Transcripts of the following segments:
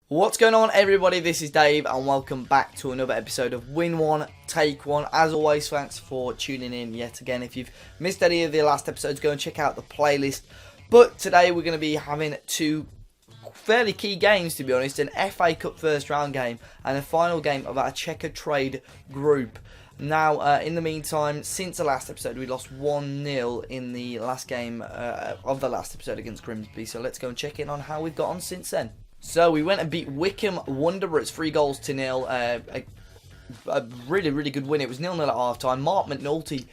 What's going on, everybody? This is Dave and welcome back to another episode of Win One, Take One. As always, thanks for tuning in yet again. If you've missed any of the last episodes, go and check out the playlist. But today we're going to be having two fairly key games, to be honest. An FA Cup first round game and a final game of our Checkatrade group. Now, in the meantime, since the last episode, we lost 1-0 in the last game of the last episode against Grimsby. So let's go and check in on how we've got on since then. So we went and beat Wycombe Wanderers 3-0. A really good win. It was 0-0 at half time. Mark McNulty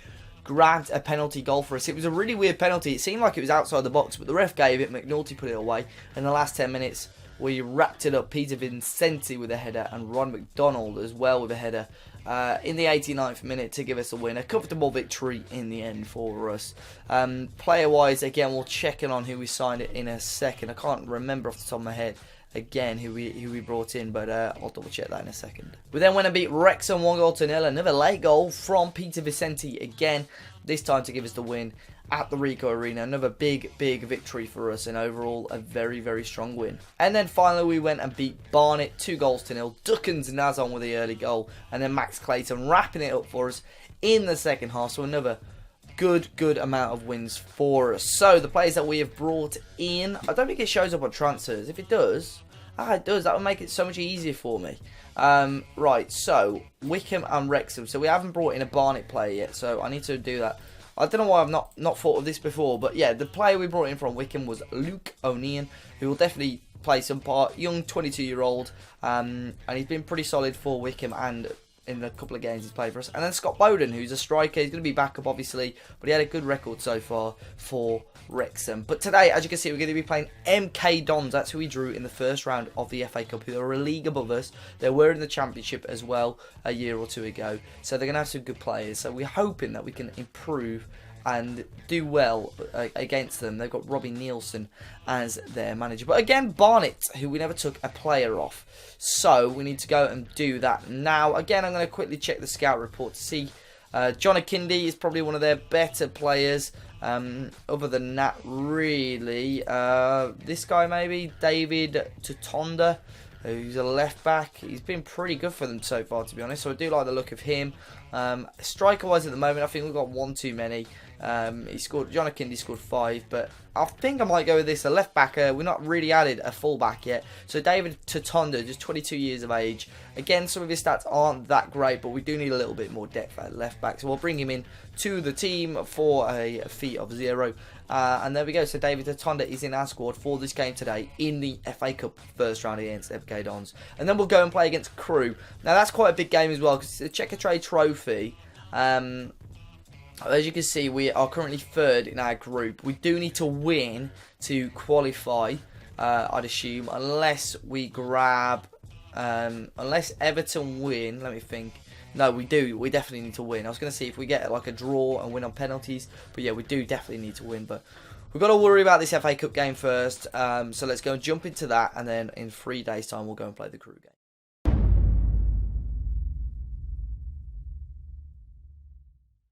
grabbed a penalty goal for us. It was a really weird penalty. It seemed like it was outside the box, but the ref gave it. McNulty put it away. In the last 10 minutes, we wrapped it up. Peter Vincenti with a header and Ron McDonald as well with a header in the 89th minute to give us a win. A comfortable victory in the end for us. Player-wise, again, we'll check in on who we signed it in a second. I can't remember off the top of my head again who we brought in, but I'll double check that in a second. We then went and beat Wrexham 1-0. Another late goal from Peter Vincenti again, this time to give us the win at the Ricoh Arena. Another big victory for us, and overall a very strong win. And then finally we went and beat Barnet 2-0. Duckens Nazon with the early goal, and then Max Clayton wrapping it up for us in the second half. So another good amount of wins for us. So the players that we have brought in, I don't think it shows up on transfers. If it does, it does. That would make it so much easier for me. Right, so Wycombe and Wrexham. So we haven't brought in a Barnet player yet, so I need to do that. I don't know why I've not thought of this before, but yeah, the player we brought in from Wycombe was Luke O'Neill, who will definitely play some part. Young 22-year-old, and he's been pretty solid for Wycombe and in a couple of games he's played for us. And then Scott Bowden, who's a striker. He's going to be backup, obviously, but he had a good record so far for Wrexham. But today, as you can see, we're going to be playing MK Dons. That's who we drew in the first round of the FA Cup, who are a league above us. They were in the Championship as well a year or two ago. So they're going to have some good players. So we're hoping that we can improve and do well against them. They've got Robbie Nielsen as their manager. But again, Barnet, who we never took a player off. So we need to go and do that now. Again, I'm going to quickly check the scout report to see. John Akindi is probably one of their better players. Other than that, really, this guy maybe, David Tutonda, who's a left back. He's been pretty good for them so far, to be honest. So I do like the look of him. Striker-wise at the moment, I think we've got one too many. John Akindi scored 5, but I think I might go with this, a left back. We're not really added a full back yet. So David Tutonda, just 22 years of age. Again, some of his stats aren't that great, but we do need a little bit more depth at left back. So we'll bring him in to the team for a fee of 0. And there we go. So David Tutonda is in our squad for this game today in the FA Cup first round against MK Dons. And then we'll go and play against Crewe. Now that's quite a big game as well, because it's a Checkatrade Trophy. As you can see, we are currently 3rd in our group. We do need to win to qualify, I'd assume, unless we grab, unless Everton win. Let me think. No, we do. We definitely need to win. I was going to see if we get like a draw and win on penalties. But yeah, we do definitely need to win. But we've got to worry about this FA Cup game first. So let's go and jump into that. And then in 3 days' time, we'll go and play the Crewe game.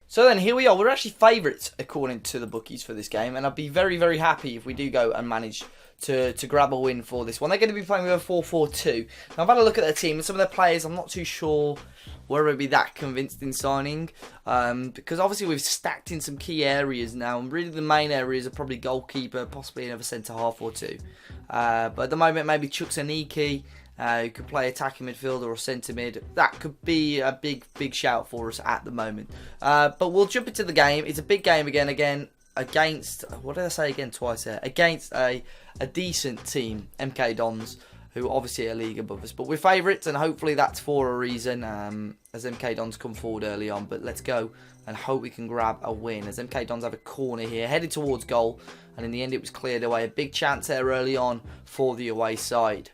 So then here we are. We're actually favourites according to the bookies for this game, and I'd be very happy if we do go and manage to grab a win for this one. They're going to be playing with a 4-4-2. Now I've had a look at their team and some of their players. I'm not too sure whether it'd be that convinced in signing, because obviously we've stacked in some key areas now, and really the main areas are probably goalkeeper, possibly another centre half or two. But at the moment, maybe Chuck Zaniki, who could play attacking midfielder or centre mid. That could be a big shout for us at the moment. But we'll jump into the game. It's a big game again against, what did I say again twice there? Against a decent team, MK Dons, who obviously are a league above us. But we're favourites, and hopefully that's for a reason, as MK Dons come forward early on. But let's go and hope we can grab a win, as MK Dons have a corner here, headed towards goal. And in the end, it was cleared away. A big chance there early on for the away side.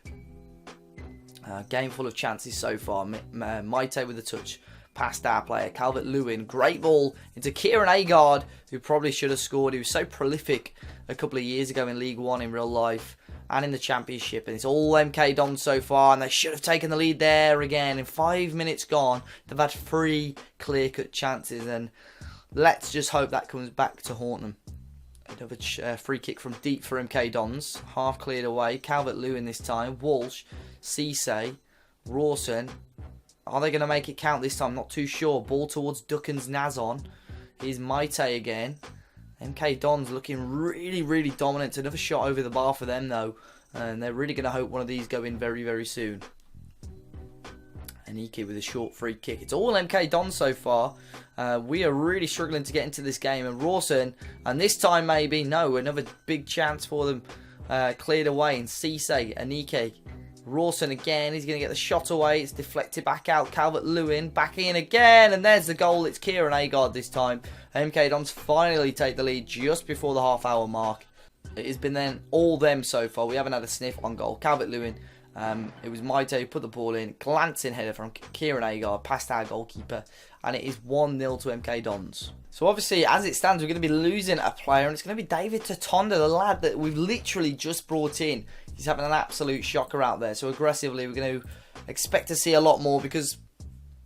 Game full of chances so far. Maite with a touch past our player, Calvert-Lewin. Great ball into Kieran Agard, who probably should have scored. He was so prolific a couple of years ago in League One in real life and in the Championship. And it's all MK Dons so far, and they should have taken the lead there again. In 5 minutes gone, they've had 3 clear-cut chances, and let's just hope that comes back to haunt them Another free kick from deep for MK Dons. Half cleared away. Calvert-Lewin this time. Walsh, Cisse, Rawson. Are they going to make it count this time? Not too sure. Ball towards Duckens Nazon. Here's Maite again. MK Dons looking really, really dominant. Another shot over the bar for them though. And they're really going to hope one of these go in very, very soon. Anike with a short free kick. It's all MK Dons so far. We are really struggling to get into this game. And Rawson, and this time maybe, no, another big chance for them. Cleared away. And Cisse, Anike. Rawson again. He's going to get the shot away. It's deflected back out. Calvert-Lewin back in again. And there's the goal. It's Kieran Agard this time. MK Dons finally take the lead just before the half-hour mark. It has been then all them so far. We haven't had a sniff on goal. Calvert-Lewin. It was Maite who put the ball in. Glancing header from Kieran Agard past our goalkeeper. And it is 1-0 to MK Dons. So obviously, as it stands, we're going to be losing a player. And it's going to be David Totonda, the lad that we've literally just brought in. He's having an absolute shocker out there. So aggressively, we're going to expect to see a lot more. Because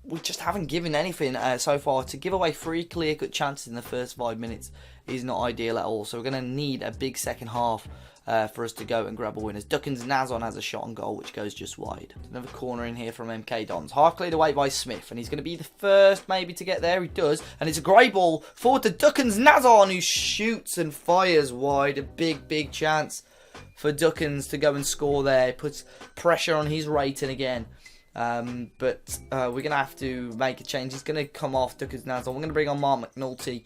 we just haven't given anything so far. To give away 3 clear-cut chances in the first 5 minutes is not ideal at all. So we're going to need a big second half for us to go and grab a win. As Duckens Nazon has a shot on goal, which goes just wide. Another corner in here from MK Dons. Half cleared away by Smith, and he's going to be the first maybe to get there. He does, and it's a great ball forward to Duckens Nazon, who shoots and fires wide. A big, big chance for Duckens to go and score there. Puts pressure on his rating again. But we're going to have to make a change. He's going to come off Duckens Nazon. We're going to bring on Mark McNulty,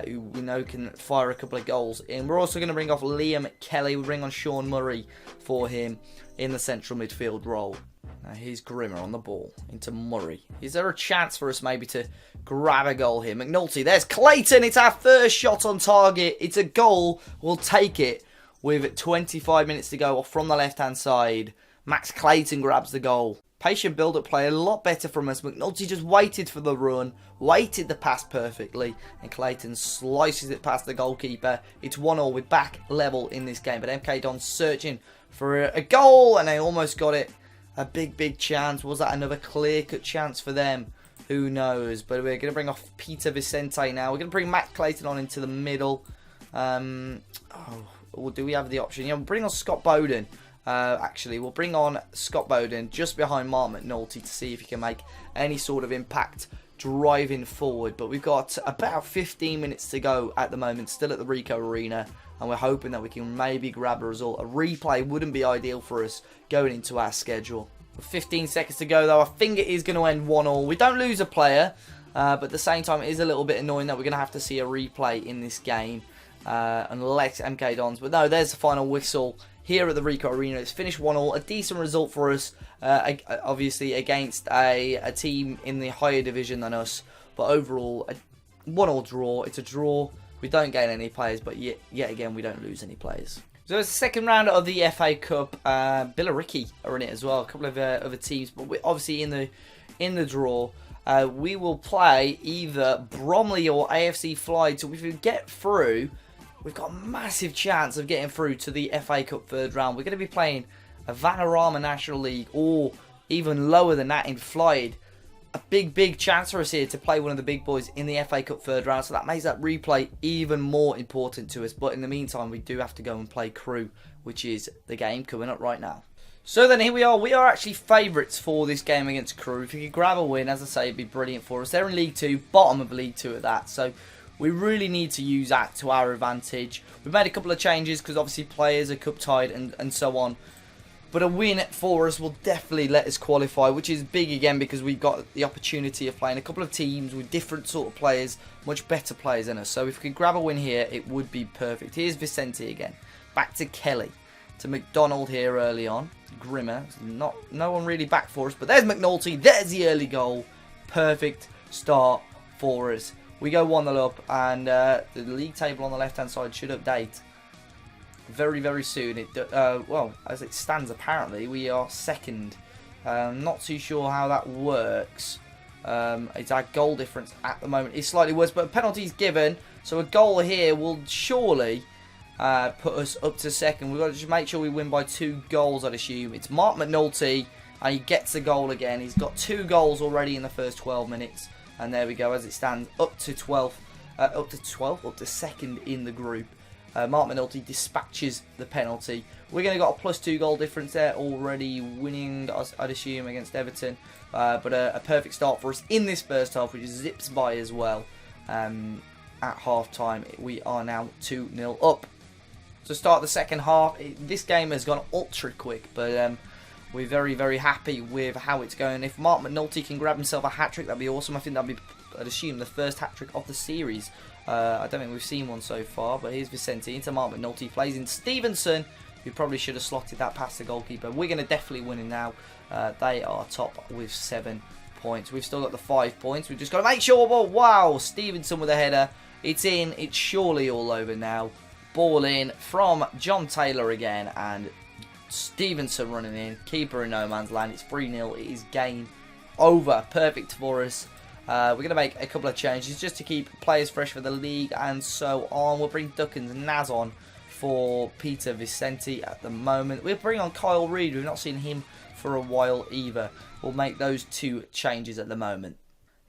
who we know can fire a couple of goals in. We're also going to bring off Liam Kelly. We'll bring on Sean Murray for him in the central midfield role. Now here's Grimmer on the ball into Murray. Is there a chance for us maybe to grab a goal here? McNulty, there's Clayton. It's our first shot on target. It's a goal. We'll take it with 25 minutes to go off from the left-hand side. Max Clayton grabs the goal. Patient build-up play, a lot better from us. McNulty just waited for the run, waited the pass perfectly, and Clayton slices it past the goalkeeper. It's 1-1, we're back level in this game, but MK Dons searching for a goal, and they almost got it. A big, big chance. Was that another clear-cut chance for them? Who knows? But we're going to bring off Peter Vicente now. We're going to bring Matt Clayton on into the middle. Do we have the option? Yeah, we'll bring on Scott Bowden. Actually, we'll bring on Scott Bowden just behind Mark McNulty to see if he can make any sort of impact driving forward. But we've got about 15 minutes to go at the moment, still at the Ricoh Arena, and we're hoping that we can maybe grab a result. A replay wouldn't be ideal for us going into our schedule. 15 seconds to go though. I think it is going to end 1-1. We don't lose a player, but at the same time it is a little bit annoying that we're going to have to see a replay in this game, unless MK Dons. But no, there's the final whistle here at the Ricoh Arena. It's finished 1-1, a decent result for us, obviously against a team in the higher division than us, but overall a 1-1 draw. It's a draw. We don't gain any players, but yet again we don't lose any players. So it's the second round of the FA Cup. Billericay are in it as well, a couple of other teams, but we're obviously in the draw. We will play either Bromley or AFC Fly. So if we get through, we've got a massive chance of getting through to the FA Cup third round. We're going to be playing a Vanarama National League or even lower than that in Flyed. A big chance for us here to play one of the big boys in the FA Cup third round. So that makes that replay even more important to us. But in the meantime, we do have to go and play Crewe, which is the game coming up right now. So then here we are. We are actually favourites for this game against Crewe. If you could grab a win, as I say, it'd be brilliant for us. They're in League 2, bottom of League 2 at that. So we really need to use that to our advantage. We've made a couple of changes because obviously players are cup tied and so on. But a win for us will definitely let us qualify, which is big again because we've got the opportunity of playing a couple of teams with different sort of players, much better players than us. So if we could grab a win here, it would be perfect. Here's Vicente again. Back to Kelly. To McDonald here early on. Grimmer. No one really back for us. But there's McNulty. There's the early goal. Perfect start for us. We go 1-0 up, and the league table on the left-hand side should update very soon. Well, as it stands, apparently we are second. Not too sure how that works. It's our goal difference at the moment is slightly worse, but a penalty's given, so a goal here will surely put us up to second. We've got to just make sure we win by 2 goals, I'd assume. It's Mark McNulty, and he gets the goal again. He's got 2 goals already in the first 12 minutes. And there we go, as it stands, up to second in the group. Mark Minotti dispatches the penalty. We're going to got a +2 goal difference there, already winning, I'd assume, against Everton. But a perfect start for us in this first half, which zips by as well. At half-time, we are now 2-0 up. To start the second half, this game has gone ultra quick, but we're very, very happy with how it's going. If Mark McNulty can grab himself a hat-trick, that'd be awesome. I think that'd be, I'd assume, the first hat-trick of the series. I don't think we've seen one so far, but here's Vicente into Mark McNulty. Plays in Stevenson, who probably should have slotted that past the goalkeeper. We're going to definitely win it now. They are top with 7 points. We've still got the 5 points. We've just got to make sure. Oh, wow, Stevenson with a header. It's in. It's surely all over now. Ball in from John Taylor again, and Stevenson running in. Keeper in no man's land. It's 3-0. It is game over. Perfect for us. We're going to make a couple of changes just to keep players fresh for the league and so on. We'll bring Duckins Naz on for Peter Vicente at the moment. We'll bring on Kyle Reid. We've not seen him for a while either. We'll make those 2 changes at the moment.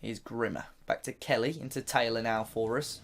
Here's Grimmer. Back to Kelly into Taylor now for us.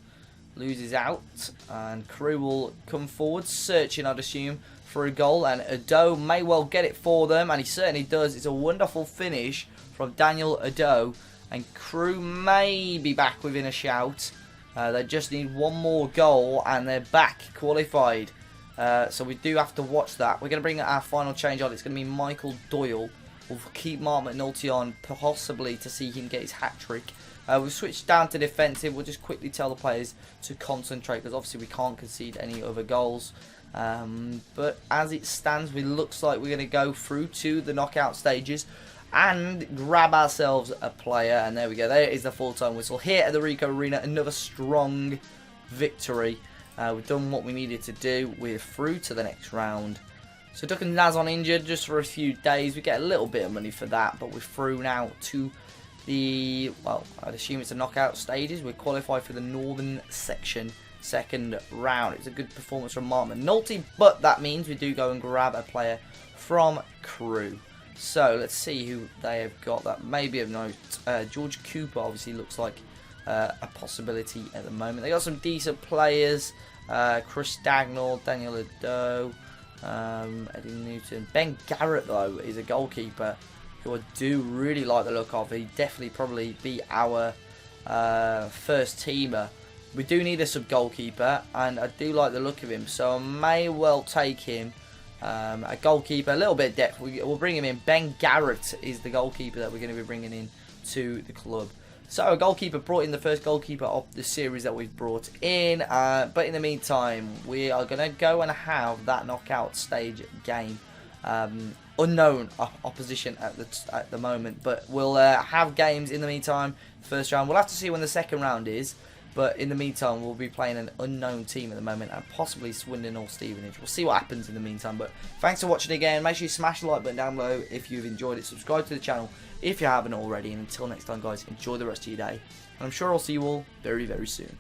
Loses out, and Crew will come forward, searching, I'd assume, for a goal, and Ado may well get it for them, and he certainly does. It's a wonderful finish from Daniel Ado, and Crew may be back within a shout. They just need one more goal, and they're back, qualified. So we do have to watch that. We're going to bring our final change on. It's going to be Michael Doyle. We'll keep Mark McNulty on, possibly to see him get his hat-trick. We've switched down to defensive. We'll just quickly tell the players to concentrate, because obviously we can't concede any other goals. But as it stands, it looks like we're going to go through to the knockout stages and grab ourselves a player. And there we go. There is the full-time whistle here at the Rico Arena. Another strong victory. We've done what we needed to do. We're through to the next round. So Duckins Naz on injured just for a few days. We get a little bit of money for that, but we're through now to the, well, I'd assume it's the knockout stages. We're qualified for the Northern Section second round. It's a good performance from Mark McNulty, but that means we do go and grab a player from Crew. So let's see who they have got that may be of note. George Cooper obviously looks like a possibility at the moment. They got some decent players. Chris Dagnall, Daniel Ado, Eddie Newton. Ben Garrett, though, is a goalkeeper who I do really like the look of. He'd definitely probably be our first teamer. We do need a sub-goalkeeper, and I do like the look of him, so I may well take him. A goalkeeper, a little bit of depth. We'll bring him in. Ben Garrett is the goalkeeper that we're going to be bringing in to the club. So a goalkeeper brought in, the first goalkeeper of the series that we've brought in. But in the meantime, we are going to go and have that knockout stage game. Unknown opposition at the moment, but we'll have games in the meantime. First round, we'll have to see when the second round is, but in the meantime we'll be playing an unknown team at the moment, and possibly Swindon or Stevenage. We'll see what happens in the meantime, but thanks for watching again. Make sure you smash the like button down below if you've enjoyed it. Subscribe to the channel if you haven't already, and until next time guys, enjoy the rest of your day, and I'm sure I'll see you all very, very soon.